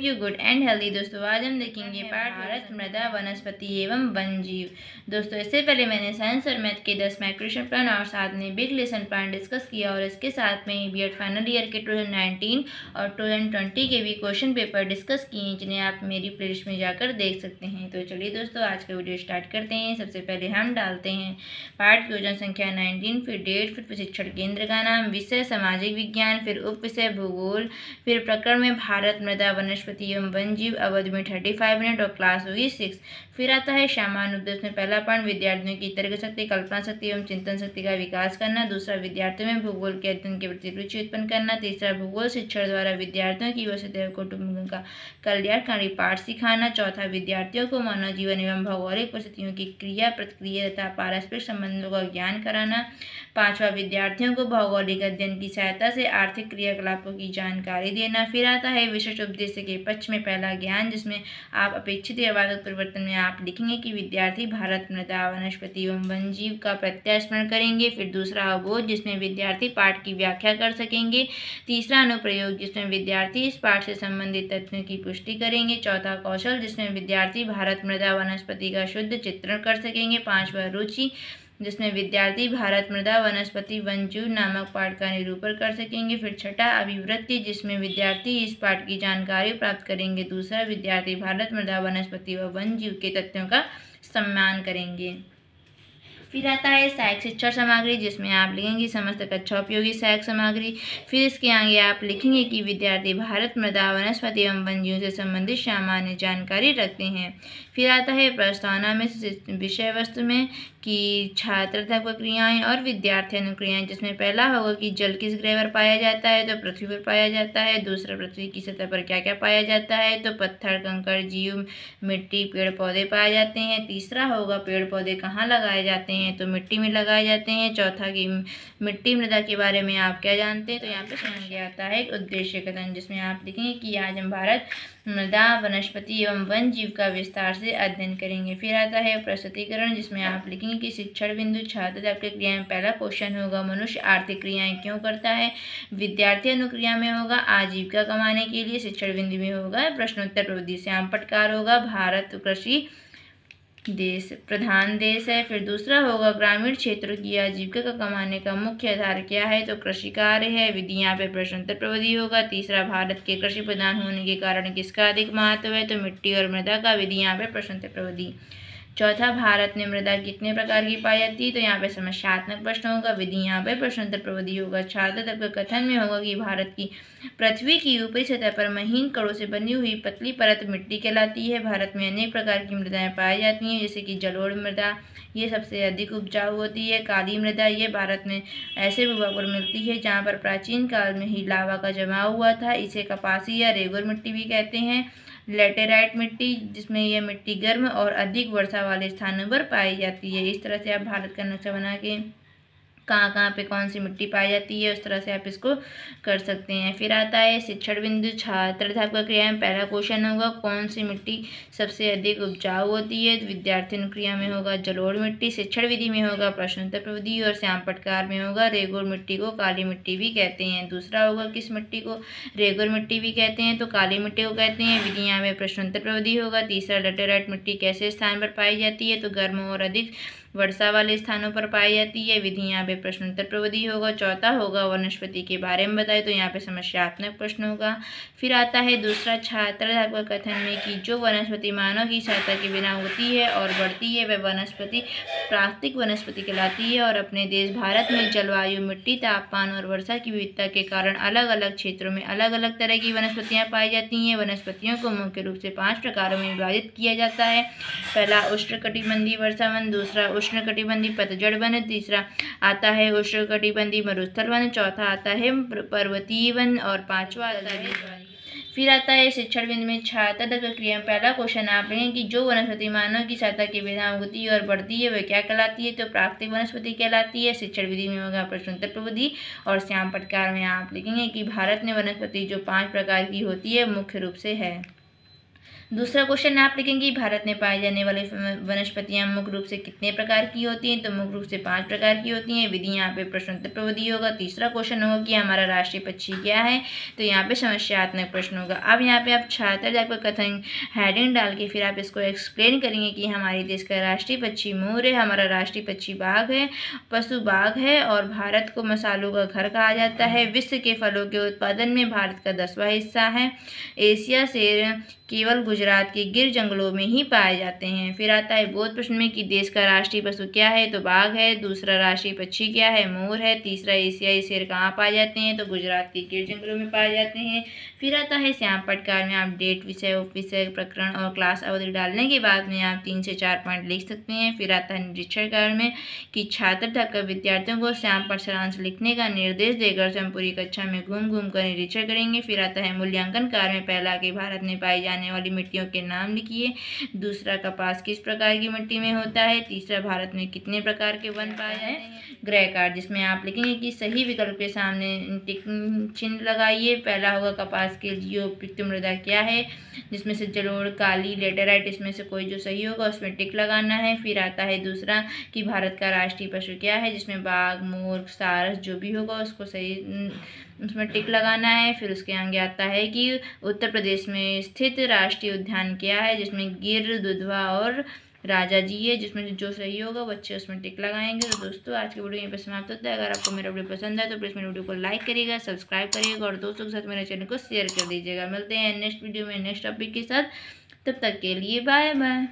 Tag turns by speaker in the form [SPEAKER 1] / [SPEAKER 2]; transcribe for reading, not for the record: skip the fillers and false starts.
[SPEAKER 1] You good and healthy. दोस्तों आज हम देखेंगे पाठ भारत मृदा वनस्पति एवं वन जीव। दोस्तों इससे पहले मैंने साइंस और मैथ के 10 क्वेश्चन प्लान और साथ में बिग लेसन प्लान डिस्कस किया और इसके साथ में बीएड फाइनल ईयर के 2019 और 2020 के भी क्वेश्चन पेपर डिस्कस किए हैं, जिन्हें आप मेरी प्लेलिस्ट में जाकर देख सकते हैं। तो चलिए दोस्तों आज का वीडियो स्टार्ट करते हैं। सबसे पहले हम डालते हैं पाठ की योजना संख्या 19, फिर डेट, फिर प्रशिक्षण केंद्र का नाम, विषय सामाजिक विज्ञान, फिर उप विषय भूगोल, फिर प्रकरण में भारत मृदा वनस्पति एवं वन्यजीव, अवधि में 35 मिनट और क्लास होगी 6। फिर आता है सामान्य उद्देश्य में पहला पॉइंट विद्यार्थियों की तर्क शक्ति, कल्पना शक्ति एवं चिंतन शक्ति का विकास करना। दूसरा विद्यार्थियों में भूगोल के अध्ययन के प्रति रुचि उत्पन्न करना। तीसरा भूगोल शिक्षण द्वारा विद्यार्थियों की वसति एवं कुटुंब का कल्याणकारी पाठ सिखाना। चौथा विद्यार्थियों को मानव जीवन एवं भौगोलिक परिस्थितियों की क्रिया प्रतिक्रिया तथा पारस्परिक संबंधों का ज्ञान कराना। पांचवा विद्यार्थियों को भौगोलिक अध्ययन की सहायता से आर्थिक क्रियाकलापों की जानकारी देना। फिर आता है विशिष्ट उद्देश्य के पक्ष में पहला ज्ञान, जिसमें आप अपेक्षित या वास्तविक परिवर्तन में आप लिखेंगे कि विद्यार्थी भारत मृदा वनस्पति एवं वन्यजीव का प्रत्यास्मरण करेंगे। फिर दूसरा अवबोध, जिसमें विद्यार्थी पाठ की व्याख्या कर सकेंगे। तीसरा अनुप्रयोग, जिसमें विद्यार्थी इस पाठ से संबंधित तथ्यों की पुष्टि करेंगे। चौथा कौशल, जिसमें विद्यार्थी भारत मृदा वनस्पति का शुद्ध चित्रण कर सकेंगे। पांचवा रुचि, जिसमें विद्यार्थी भारत मृदा वनस्पति वन्यजीव नामक पाठ का निरूपण कर सकेंगे। फिर छठा अभिवृत्ति, जिसमें विद्यार्थी इस पाठ की जानकारी प्राप्त करेंगे। दूसरा विद्यार्थी भारत मृदा वनस्पति व वन्यजीव के तथ्यों का सम्मान करेंगे। फिर आता है सहायक शिक्षण सामग्री, जिसमें आप लिखेंगे समस्त कक्षा उपयोगी सहायक सामग्री। फिर इसके आगे आप लिखेंगे कि विद्यार्थी भारत मृदा वनस्पति एवं वन्यजीव से संबंधित सामान्य जानकारी रखते हैं। फिर आता है प्रस्तावना में विषय वस्तु में कि छात्र प्रक्रियाएं और विद्यार्थी अनुक्रियाएं, जिसमें पहला होगा कि जल किस ग्रह पर पाया जाता है, तो पृथ्वी पर पाया जाता है। दूसरा पृथ्वी की सतह पर क्या क्या पाया जाता है, तो पत्थर, कंकड़, जीव, मिट्टी, पेड़ पौधे पाए जाते हैं। तीसरा होगा पेड़ पौधे कहाँ लगाए जाते हैं, तो मिट्टी में लगाए जाते हैं। चौथा कि मिट्टी मृदा के बारे में आप क्या जानते हैं, तो यहाँ पे समझ गया आता है एक उद्देश्य कथन, जिसमें आप लिखेंगे कि आज हम भारत मृदा वनस्पति एवं वन्यजीव का विस्तार से अध्ययन करेंगे। फिर आता है प्रस्तुतिकरण, जिसमें आप लिखेंगे कि शिक्षण बिंदु छात्र क्रिया में पहला क्वेश्चन होगा मनुष्य आर्थिक क्रियाएं क्यों करता है। विद्यार्थी अनुक्रिया में होगा आजीविका कमाने के लिए। शिक्षण बिंदु में होगा प्रश्नोत्तर प्रविधि। श्याम पटकार होगा भारत कृषि देश प्रधान देश है। फिर दूसरा होगा ग्रामीण क्षेत्रों की आजीविका का कमाने का मुख्य आधार क्या है, तो कृषि कार्य है। विधि यहाँ पे प्रश्नोत्तर प्रविधि होगा। तीसरा भारत के कृषि प्रधान होने के कारण किसका अधिक महत्व है, तो मिट्टी और मृदा का। विधि यहाँ पे प्रश्नोत्तर प्रविधि। चौथा भारत में मृदा कितने प्रकार की पाई जाती है, तो यहाँ पे समस्यात्मक प्रश्न होगा। विधि यहाँ पे प्रश्नोत्तर प्रविधि होगा। छात्र तब का कथन में होगा कि भारत की पृथ्वी की ऊपरी सतह पर महीन कणों से बनी हुई पतली परत मिट्टी कहलाती है। भारत में अनेक प्रकार की मृदाएं पाई जाती हैं, जैसे कि जलोढ़ मृदा, ये सबसे अधिक उपजाऊ होती है। काली मृदा, ये भारत में ऐसे भूभाग पर मिलती है जहाँ पर प्राचीन काल में ही लावा का जमाव हुआ था। इसे कपासी या रेगुर मिट्टी भी कहते हैं। लेटेराइट मिट्टी, जिसमें यह मिट्टी गर्म और अधिक वर्षा वाले स्थानों पर पाई जाती है। इस तरह से आप भारत का नक्शा बना के कहाँ कहाँ पे कौन सी मिट्टी पाई जाती है, उस तरह से आप इसको कर सकते हैं। फिर आता है शिक्षण बिंदु छात्र क्रिया में पहला क्वेश्चन होगा कौन सी मिट्टी सबसे अधिक उपजाऊ होती है, तो विद्यार्थी अनुक्रिया में होगा जलोढ़ मिट्टी। शिक्षण विधि में होगा प्रश्नोत्तर प्रविधि और श्याम पटकार में होगा रेगुर मिट्टी को काली मिट्टी भी कहते हैं। दूसरा होगा किस मिट्टी को रेगुर मिट्टी भी कहते हैं, तो काली मिट्टी को कहते हैं। विधि यहाँ में प्रश्नोत्तर प्रविधि होगा। तीसरा लेटेराइट मिट्टी कैसे स्थान पर पाई जाती है, तो गर्म और अधिक वर्षा वाले स्थानों पर पाई जाती है। विधि यहाँ पे प्रश्नोत्तर प्रविधि होगा। चौथा होगा वनस्पति के बारे में बताए, तो यहाँ पे समस्यात्मक प्रश्न होगा। फिर आता है दूसरा छात्र कथन में कि जो वनस्पति मानव की सहायता के बिना होती है और बढ़ती है वह वनस्पति प्राकृतिक वनस्पति कहलाती है। और अपने देश भारत में जलवायु, मिट्टी, तापमान और वर्षा की विविधता के कारण अलग अलग क्षेत्रों में अलग अलग तरह की वनस्पतियाँ पाई जाती हैं। वनस्पतियों को मुख्य रूप से 5 प्रकारों में विभाजित किया जाता है। पहला उष्णकटिबंधीय वर्षा वन, दूसरा उष्णकटिबंधीय पतझड़ वन, तीसरा आता है उष्णकटिबंधीय मरुस्थल वन, चौथा आता है पर्वतीय वन और पांचवा आता है। फिर आता है शिक्षण बिंदु में छात्र क्रिया में पहला क्वेश्चन आप लेंगे कि जो वनस्पति मानव की सहायता के बिना उगती है और बढ़ती है वह क्या कहलाती है, तो प्राकृतिक वनस्पति कहलाती है। शिक्षण विधि में होगा प्रश्नोत्तर प्रविधि और श्याम पटकार में आप लिखेंगे कि भारत में वनस्पति जो 5 प्रकार की होती है मुख्य रूप से है। दूसरा क्वेश्चन आप लिखेंगे भारत में पाई जाने वाली वनस्पतियां मुख्य रूप से कितने प्रकार की होती हैं, तो मुख्य रूप से 5 प्रकार की होती हैं। विधि यहाँ पे प्रश्नोत्तर विधि होगा। तीसरा क्वेश्चन होगा कि हमारा राष्ट्रीय पक्षी क्या है, तो यहाँ पे समस्यात्मक प्रश्न होगा। अब यहाँ पे आप छात्र आपका कथन हेडिंग डाल के फिर आप इसको एक्सप्लेन करेंगे कि हमारे देश का राष्ट्रीय पक्षी मोर है, हमारा राष्ट्रीय पक्षी बाघ है, पशु बाघ है, और भारत को मसालों का घर कहा जाता है। विश्व के फलों के उत्पादन में भारत का 10वां हिस्सा है। एशिया से केवल गुजरात के गिर जंगलों में ही पाए जाते हैं। फिर आता है बोध प्रश्न में कि देश का राष्ट्रीय पशु क्या है, तो बाघ है। दूसरा राष्ट्रीय पक्षी क्या है, मोर है। तीसरा एशियाई शेर कहाँ पाए जाते हैं, तो गुजरात के गिर जंगलों में पाए जाते हैं। फिर आता है श्याम पटकार में आप डेट, विषय, उपविषय, प्रकरण और क्लास अवधि डालने के बाद में आप 3 से 4 पॉइंट लिख सकते हैं। फिर आता है निरीक्षण कार्य में कि छात्र तक विद्यार्थियों को श्याम पर सारांश लिखने का निर्देश देकर स्वयं पूरी कक्षा में घूम घूम कर निरीक्षण करेंगे। फिर आता है मूल्यांकन कार्य में पहला कि भारत में पाई जाने वाली मिट्टियों के नाम लिखिए। दूसरा कपास किस प्रकार की मिट्टी में होता है। तीसरा भारत में कितने प्रकार के वन पाए जाते हैं। ग्रह कार्ड जिसमें आप लिखेंगे कि सही विकल्प के सामने टिक चिन्ह लगाइए। पहला होगा कपास के लिए उपयुक्त मृदा क्या है, जिसमें से जलोढ़, काली, लेटेराइट, इसमें से कोई जो सही होगा उसमें टिक लगाना है। फिर आता है दूसरा कि भारत का राष्ट्रीय पशु क्या है, जिसमें बाघ, मोर, सारस जो भी होगा उसको सही उसमें टिक लगाना है। फिर उसके आगे आता है कि उत्तर प्रदेश में स्थित राष्ट्रीय उद्यान क्या है, जिसमें गिर, दुधवा और राजा जी है, जिसमें जो सही होगा बच्चे उसमें टिक लगाएंगे। तो दोस्तों आज की वीडियो यहीं पर समाप्त होता है। अगर आपको मेरा वीडियो पसंद है तो प्लीज़ मेरे वीडियो को लाइक करिएगा, सब्सक्राइब करिएगा और दोस्तों के साथ मेरे चैनल को शेयर कर दीजिएगा। मिलते हैं नेक्स्ट वीडियो में नेक्स्ट टॉपिक के साथ, तब तक के लिए बाय बाय।